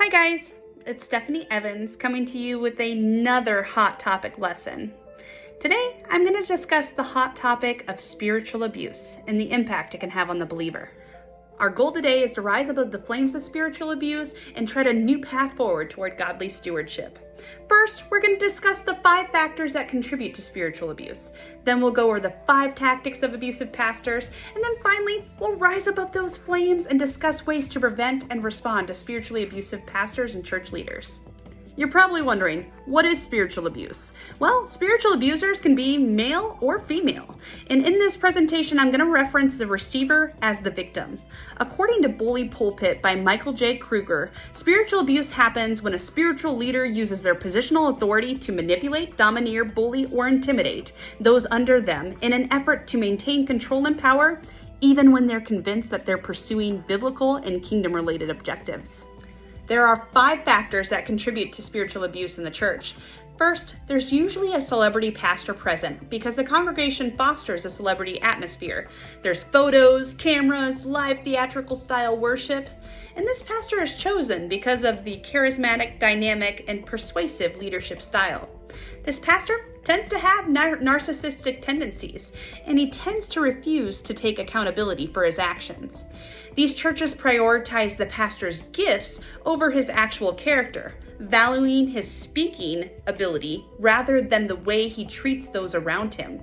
Hi guys, it's Stephanie Evans coming to you with another hot topic lesson. Today, I'm going to discuss the hot topic of spiritual abuse and the impact it can have on the believer. Our goal today is to rise above the flames of spiritual abuse and tread a new path forward toward godly stewardship. First, we're going to discuss the 5 factors that contribute to spiritual abuse. Then we'll go over the 5 tactics of abusive pastors. And then finally, we'll rise above those flames and discuss ways to prevent and respond to spiritually abusive pastors and church leaders. You're probably wondering, what is spiritual abuse? Well, spiritual abusers can be male or female. And in this presentation, I'm going to reference the receiver as the victim. According to Bully Pulpit by Michael J. Kruger, spiritual abuse happens when a spiritual leader uses their positional authority to manipulate, domineer, bully, or intimidate those under them in an effort to maintain control and power, even when they're convinced that they're pursuing biblical and kingdom-related objectives. There are 5 factors that contribute to spiritual abuse in the church. First, there's usually a celebrity pastor present because the congregation fosters a celebrity atmosphere. There's photos, cameras, live theatrical style worship, and this pastor is chosen because of the charismatic, dynamic, and persuasive leadership style. This pastor tends to have narcissistic tendencies, and he tends to refuse to take accountability for his actions. These churches prioritize the pastor's gifts over his actual character, valuing his speaking ability rather than the way he treats those around him.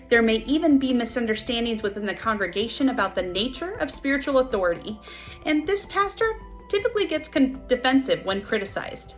There may even be misunderstandings within the congregation about the nature of spiritual authority, and this pastor typically gets defensive when criticized.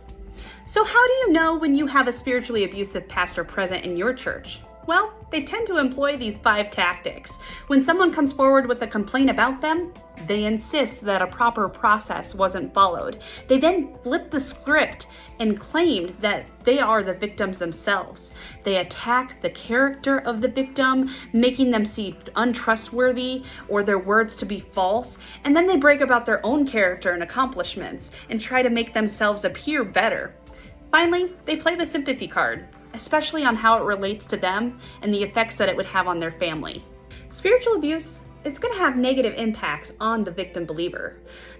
So how do you know when you have a spiritually abusive pastor present in your church? Well, they tend to employ these 5 tactics. When someone comes forward with a complaint about them, they insist that a proper process wasn't followed. They then flip the script and claim that they are the victims themselves. They attack the character of the victim, making them seem untrustworthy or their words to be false, and then they brag about their own character and accomplishments and try to make themselves appear better. Finally, they play the sympathy card, especially on how it relates to them and the effects that it would have on their family. Spiritual abuse is going to have negative impacts on the victim believer.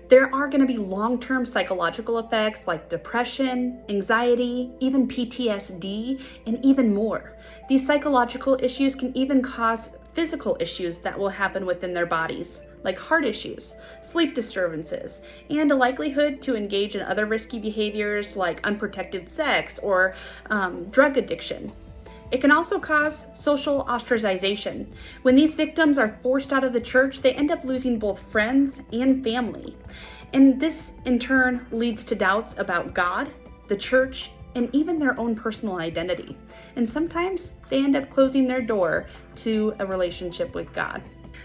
There are going to be long-term psychological effects like depression, anxiety, even PTSD, and even more. These psychological issues can even cause physical issues that will happen within their bodies, like heart issues, sleep disturbances, and a likelihood to engage in other risky behaviors like unprotected sex or drug addiction. It can also cause social ostracization. When these victims are forced out of the church, they end up losing both friends and family. And this in turn leads to doubts about God, the church, and even their own personal identity. And sometimes they end up closing their door to a relationship with God.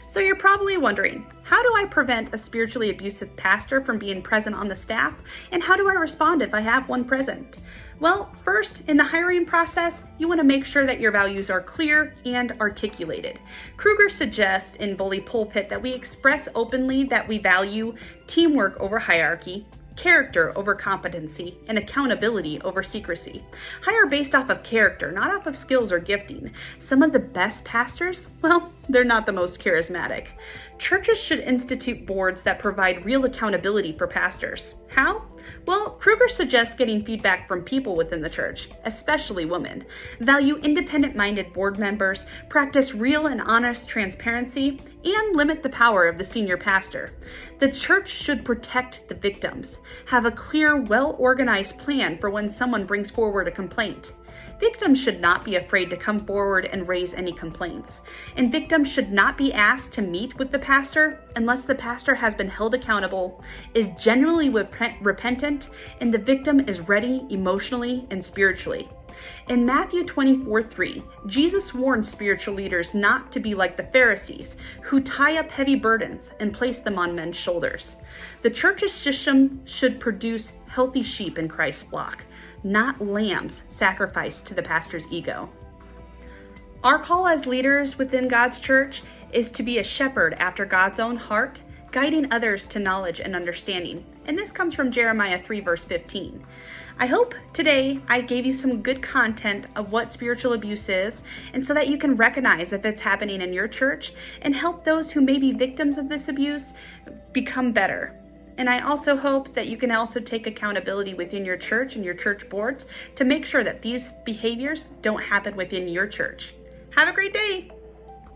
So you're probably wondering, how do I prevent a spiritually abusive pastor from being present on the staff? And how do I respond if I have one present? Well, first, in the hiring process, you want to make sure that your values are clear and articulated. Kruger suggests in Bully Pulpit that we express openly that we value teamwork over hierarchy, character over competency, and accountability over secrecy. Hire based off of character, not off of skills or gifting. Some of the best pastors, well, they're not the most charismatic. Churches should institute boards that provide real accountability for pastors. How? Well, Kruger suggests getting feedback from people within the church, especially women. Value independent-minded board members, practice real and honest transparency, and limit the power of the senior pastor. The church should protect the victims, have a clear, well-organized plan for when someone brings forward a complaint. Victims should not be afraid to come forward and raise any complaints. And victims should not be asked to meet with the pastor unless the pastor has been held accountable, is genuinely repentant, and the victim is ready emotionally and spiritually. In Matthew 24:3, Jesus warned spiritual leaders not to be like the Pharisees, who tie up heavy burdens and place them on men's shoulders. The church's system should produce healthy sheep in Christ's flock, not lambs sacrificed to the pastor's ego. Our call as leaders within God's church is to be a shepherd after God's own heart, guiding others to knowledge and understanding. And this comes from Jeremiah 3 verse 15. I hope today I gave you some good content of what spiritual abuse is, and so that you can recognize if it's happening in your church and help those who may be victims of this abuse become better. And I also hope that you can also take accountability within your church and your church boards to make sure that these behaviors don't happen within your church. Have a great day.